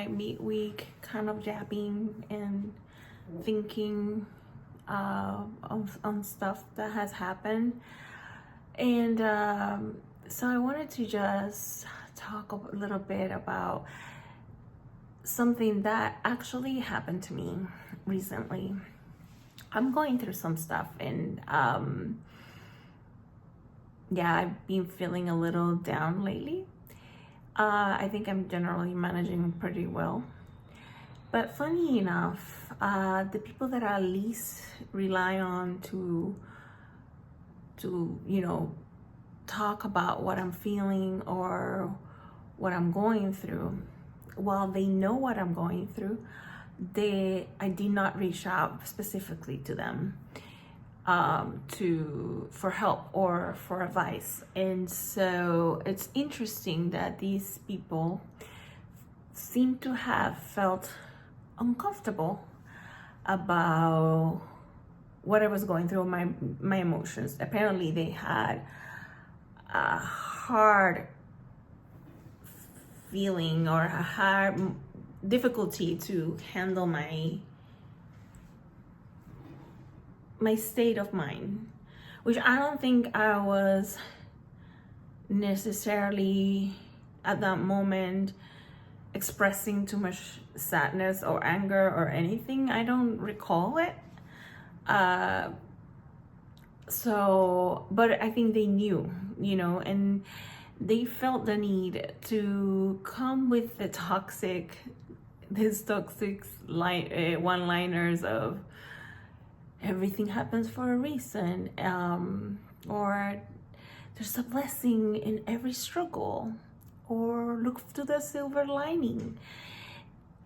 my midweek kind of jabbing and thinking on stuff that has happened. And so I wanted to just talk a little bit about something that actually happened to me recently. I'm going through some stuff, and I've been feeling a little down lately. I think I'm generally managing pretty well. But funny enough, the people that I least rely on to talk about what I'm feeling or what I'm going through, while they know what I'm going through, I did not reach out specifically to them for help or for advice. And so it's interesting that these people seem to have felt uncomfortable about what I was going through, my emotions. Apparently they had a hard feeling or a hard difficulty to handle my state of mind, which I don't think I was necessarily at that moment expressing too much sadness or anger or anything. I don't recall it. But I think they knew, and they felt the need to come with these toxic one-liners of everything happens for a reason, or there's a blessing in every struggle, or look to the silver lining.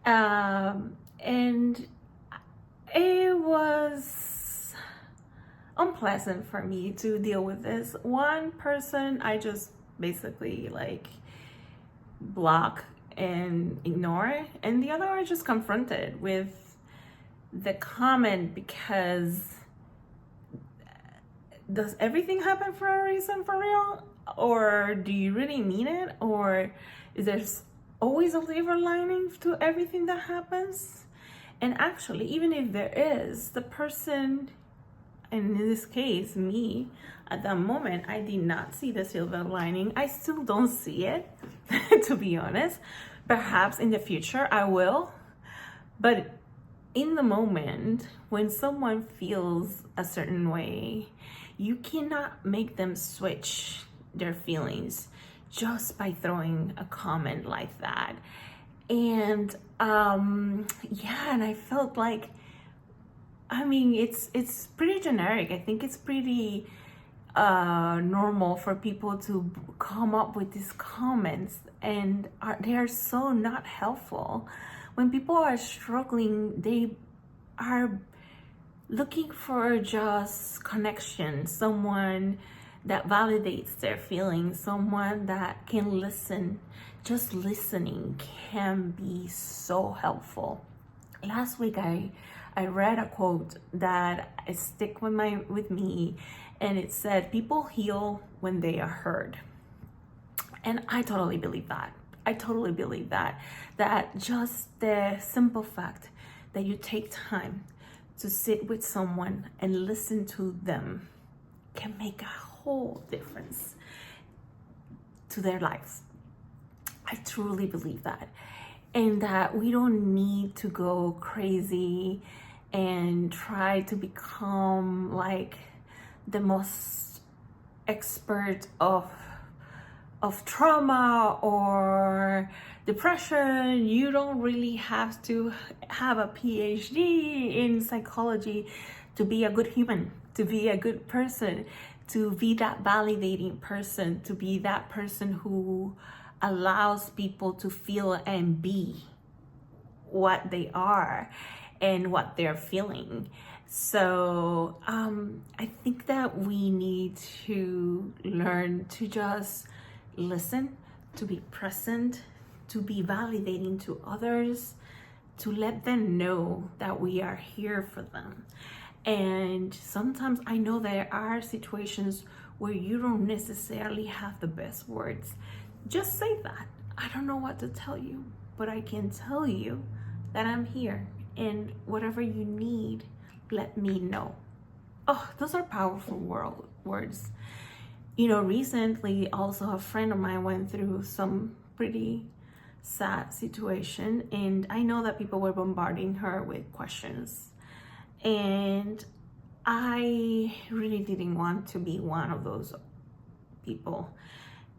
And it was unpleasant for me to deal with this. One person I just basically block and ignore, and the other I just confronted with the comment, because does everything happen for a reason, for real? Or do you really mean it? Or is there always a silver lining to everything that happens? And actually, even if there is, the person, and in this case, me, at that moment, I did not see the silver lining. I still don't see it, to be honest. Perhaps in the future I will. But in the moment, when someone feels a certain way, you cannot make them switch their feelings just by throwing a comment like that. And and I felt like, it's pretty generic. I think it's pretty normal for people to come up with these comments, and they are so not helpful. When people are struggling, they are looking for just connection, someone that validates their feelings, someone that can listen. Just listening can be so helpful. Last week I read a quote that stick with me, and it said, people heal when they are heard. And I totally believe that. That just the simple fact that you take time to sit with someone and listen to them can make a whole difference to their lives. I truly believe that. And that we don't need to go crazy and try to become like the most expert of trauma or depression. You don't really have to have a PhD in psychology to be a good human, to be a good person, to be that validating person, to be that person who allows people to feel and be what they are and what they're feeling. So I think that we need to learn to just listen, to be present, to be validating to others, to let them know that we are here for them. And sometimes I know there are situations where you don't necessarily have the best words. Just say that. I don't know what to tell you, but I can tell you that I'm here, and whatever you need, let me know. Oh, those are powerful words. You know, recently also a friend of mine went through some pretty sad situation, and I know that people were bombarding her with questions, and I really didn't want to be one of those people.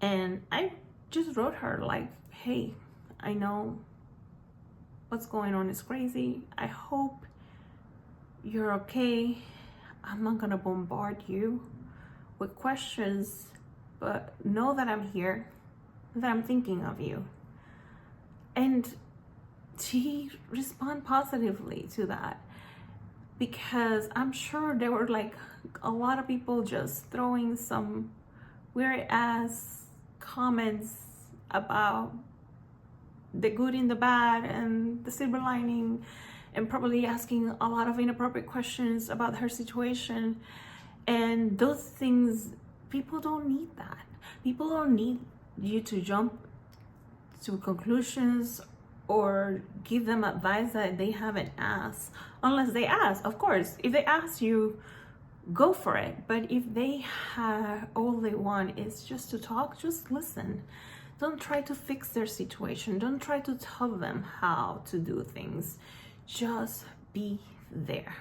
And I just wrote her like, hey, I know what's going on is crazy. I hope you're okay. I'm not gonna bombard you with questions, but know that I'm here, that I'm thinking of you. And she responded positively to that, because I'm sure there were like a lot of people just throwing some weird ass comments about the good and the bad and the silver lining, and probably asking a lot of inappropriate questions about her situation. And those things, people don't need that. People don't need you to jump to conclusions or give them advice that they haven't asked, unless they ask. Of course, if they ask you, go for it. But if they have, all they want is just to talk, just listen. Don't try to fix their situation. Don't try to tell them how to do things. Just be there.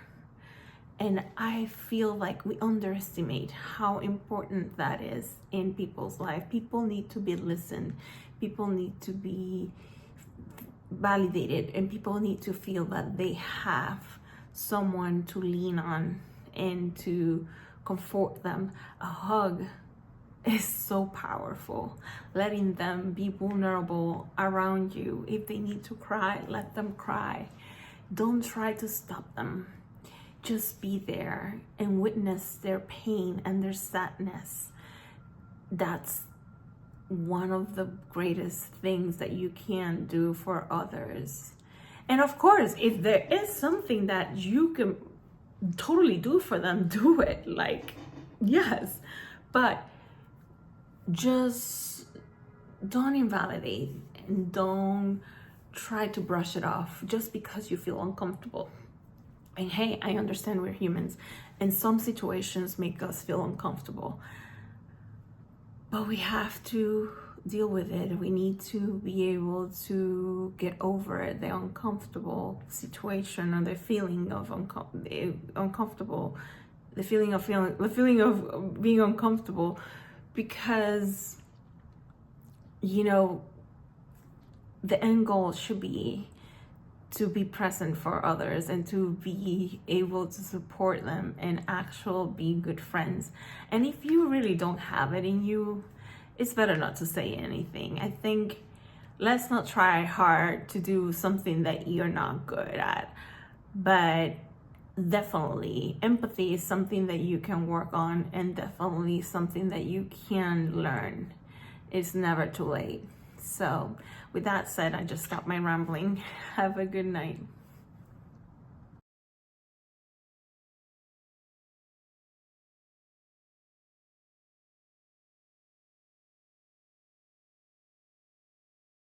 And I feel like we underestimate how important that is in people's life. People need to be listened. People need to be validated, and people need to feel that they have someone to lean on and to comfort them. A hug is so powerful. Letting them be vulnerable around you. If they need to cry, let them cry. Don't try to stop them. Just be there and witness their pain and their sadness. That's one of the greatest things that you can do for others. And of course, if there is something that you can totally do for them, do it. Like, yes, but just don't invalidate and don't try to brush it off just because you feel uncomfortable. And hey, I understand we're humans, and some situations make us feel uncomfortable, but we have to deal with it. We need to be able to get over it, the uncomfortable situation, or the feeling of uncomfortable, the feeling of being uncomfortable, because, you know, the end goal should be to be present for others and to be able to support them and actually be good friends. And if you really don't have it in you, it's better not to say anything. I think let's not try hard to do something that you're not good at. But definitely empathy is something that you can work on, and definitely something that you can learn. It's never too late. So with that said, I just stopped my rambling. Have a good night.